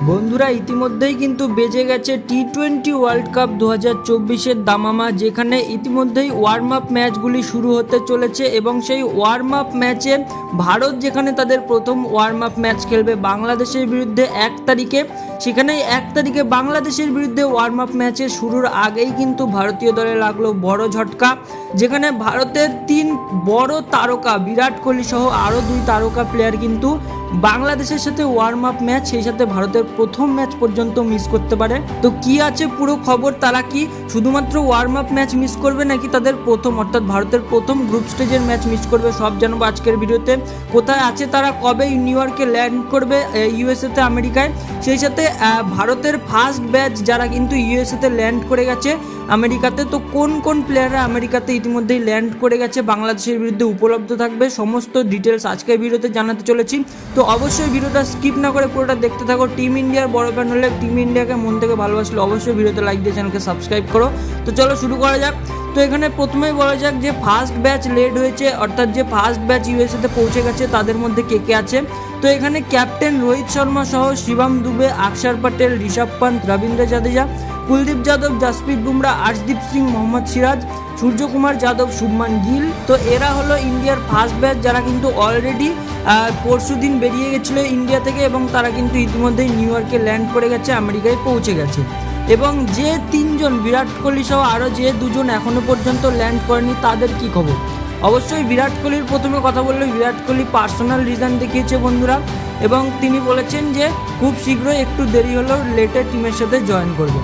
বন্ধুরা ইতিমধ্যেই কিন্তু বেজে গেছে টি-20 ওয়ার্ল্ড কাপ 2024-এর দামামা, যেখানে ইতিমধ্যেই ওয়ার্ম আপ ম্যাচগুলি শুরু হতে চলেছে এবং সেই ওয়ার্ম আপ ম্যাচে ভারত যেখানে তাদের প্রথম ওয়ার্ম আপ ম্যাচ খেলবে বাংলাদেশের বিরুদ্ধে 1 তারিখে, সেখানে 1 তারিখে বাংলাদেশের বিরুদ্ধে ওয়ার্ম আপ ম্যাচের শুরুর আগেই কিন্তু ভারতীয় দলে লাগলো বড় ঝটকা, যেখানে ভারতের 3 বড় তারকা বিরাট কোহলি সহ আরও 2 তারকা প্লেয়ার কিন্তু বাংলাদেশের সাথে ওয়ার্ম আপ ম্যাচ, সেই সাথে ভারতের প্রথম ম্যাচ পর্যন্ত মিস করতে পারে। তো কি আছে পুরো খবর, তারা কি শুধুমাত্র ওয়ার্ম আপ ম্যাচ মিস করবে নাকি তাদের প্রথম অর্থাৎ ভারতের প্রথম গ্রুপ স্টেজের ম্যাচ মিস করবে, সব জানবো আজকের ভিডিওতে। কোথায় আছে তারা, কবে নিউ ইয়র্কে ল্যান্ড করবে ইউএসএতে আমেরিকায়, সেই সাথে ভারতের ফার্স্ট ব্যাচ যারা কিন্তু ইউএসএতে ল্যান্ড করে গেছে আমেরিকাতে, তো কোন কোন প্লেয়াররা আমেরিকাতে ইতিমধ্যেই ল্যান্ড করে গেছে বাংলাদেশের বিরুদ্ধে উপলব্ধ থাকবে, সমস্ত ডিটেলস আজকের ভিডিওতে জানাতে চলেছি। তো অবশ্যই ভিডিওটা স্কিপ না করে পুরোটা দেখতে থাকো। টিম ইন্ডিয়ার বড় ফ্যান হলে, টিম ইন্ডিয়াকে মন থেকে ভালোবাসলে অবশ্যই ভিডিওতে লাইক দিয়ে চ্যানেলকে সাবস্ক্রাইব করো। তো চলো শুরু করা যাক। তো এখানে প্রথমেই বলা যাক যে ফার্স্ট ব্যাচ লেট হয়েছে, অর্থাৎ যে ফার্স্ট ব্যাচ ইউএসএতে পৌঁছে গেছে তাদের মধ্যে কে কে আছে। তো এখানে ক্যাপ্টেন রোহিত শর্মা সহ শিবম দুবে, অক্ষর পটেল, ঋষভ পন্ত, রবীন্দ্র জাদেজা, কুলদীপ যাদব, জসপ্রীত বুমরা, আর্শদীপ সিং, মোহাম্মদ সিরাজ, সূর্যকুমার যাদব, শুভমান গিল। তো এরা হলো ইন্ডিয়ার ফার্স্ট ব্যাচ যারা কিন্তু অলরেডি পরশু দিন বেরিয়ে গেছিলো ইন্ডিয়া থেকে এবং তারা কিন্তু ইতিমধ্যেই নিউ ইয়র্কে ল্যান্ড করে গেছে, আমেরিকায় পৌঁছে গেছে। এবং যে 3 জন বিরাট কোহলি সহ আরও যে 2 জন এখনও পর্যন্ত ল্যান্ড করেনি তাদের কি খবর। অবশ্যই বিরাট কোহলির প্রথমে কথা বললে বিরাট কোহলি পার্সোনাল রিজন দেখিয়েছে বন্ধুরা, এবং তিনি বলেছেন যে খুব শীঘ্রই, একটু দেরি হলেও লেটে টিমের সাথে জয়েন করবে।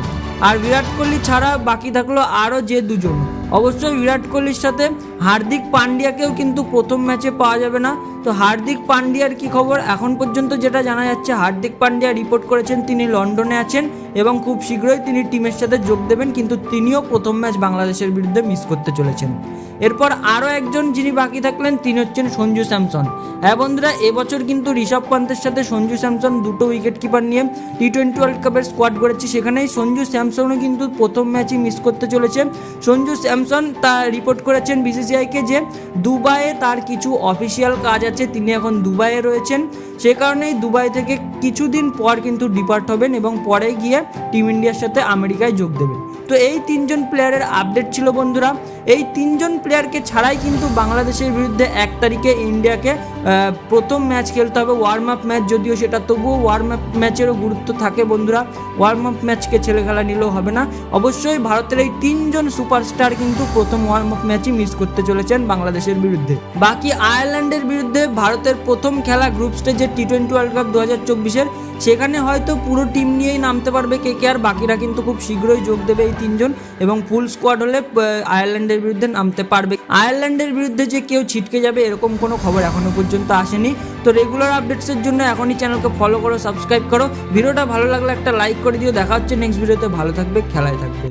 আর বিরাট কোহলি ছাড়া বাকি থাকলো আরও যে 2 জন, অবশ্যই বিরাট কোহলির সাথে হার্দিক পান্ডিয়াকেও কিন্তু প্রথম ম্যাচে পাওয়া যাবে না। তো হার্দিক পান্ডিয়ার কি খবর, এখন পর্যন্ত যেটা জানা যাচ্ছে হার্দিক পান্ডিয়া রিপোর্ট করেছেন তিনি লন্ডনে আছেন এবং খুব শীঘ্রই তিনি টিমের সাথে যোগ দেবেন, কিন্তু তিনিও প্রথম ম্যাচ বাংলাদেশের বিরুদ্ধে মিস করতে চলেছেন। এরপর আরও একজন যিনি বাকি থাকলেন তিনি হচ্ছেন সঞ্জু স্যামসন। হ্যাঁ বন্ধুরা, এবছর কিন্তু ঋষভ পন্তের সাথে সঞ্জু স্যামসন 2টো উইকেট কিপার নিয়ে টি-20 ওয়ার্ল্ড কাপের স্কোয়াড করেছে, সেখানেই সঞ্জু স্যামসনও কিন্তু প্রথম ম্যাচই মিস করতে চলেছে। সঞ্জু স্যামসন তা রিপোর্ট করেছেন বিসিসিআইকে যে দুবাইয়ে তার কিছু অফিসিয়াল কাজ আছে, তিনি এখন দুবাইয়ে রয়েছেন, সে কারণেই দুবাই থেকে কিছুদিন পর কিন্তু ডিপার্ট হবেন এবং পরে গিয়ে টিম ইন্ডিয়ার সাথে আমেরিকায় যোগ দেবেন। তো এই 3 জন প্লেয়ারের আপডেট ছিল বন্ধুরা। এই 3 জন প্লেয়ারকে ছাড়াই কিন্তু বাংলাদেশের বিরুদ্ধে 1 তারিখে ইন্ডিয়াকে প্রথম ম্যাচ খেলতে হবে, ওয়ার্ম আপ ম্যাচ, যদিও সেটা তবুও ওয়ার্ম আপ ম্যাচেরও গুরুত্ব থাকে বন্ধুরা, ওয়ার্ম আপ ম্যাচকে ছেলে খেলা নিলেও হবে না। অবশ্যই ভারতের এই 3 জন সুপারস্টার কিন্তু প্রথম ওয়ার্ম আপ ম্যাচই মিস করতে চলেছেন বাংলাদেশের বিরুদ্ধে। বাকি আয়ারল্যান্ডের বিরুদ্ধে ভারতের প্রথম খেলা গ্রুপ স্টেজের টি-20 ওয়ার্ল্ড কাপ 2024-এর, সেখানে হয়তো পুরো টিম নিয়েই নামতে পারবে কেকেআর, বাকিরা কিন্তু খুব শীঘ্রই যোগ দেবে এই 3 জন এবং ফুল স্কোয়াড হলে আয়ারল্যান্ডের বিরুদ্ধে নামতে পারবে। আয়ারল্যান্ডের বিরুদ্ধে যে কেউ ছিটকে যাবে এরকম কোনো খবর এখনো পর্যন্ত আসেনি। তো রেগুলার আপডেটসের জন্য এখনই চ্যানেলকে ফলো করো, সাবস্ক্রাইব করো। ভিডিওটা ভালো লাগলে একটা লাইক করে দিও। দেখা হচ্ছে নেক্সট ভিডিওতে। ভালো থাকবে, খেলায় থাকবে।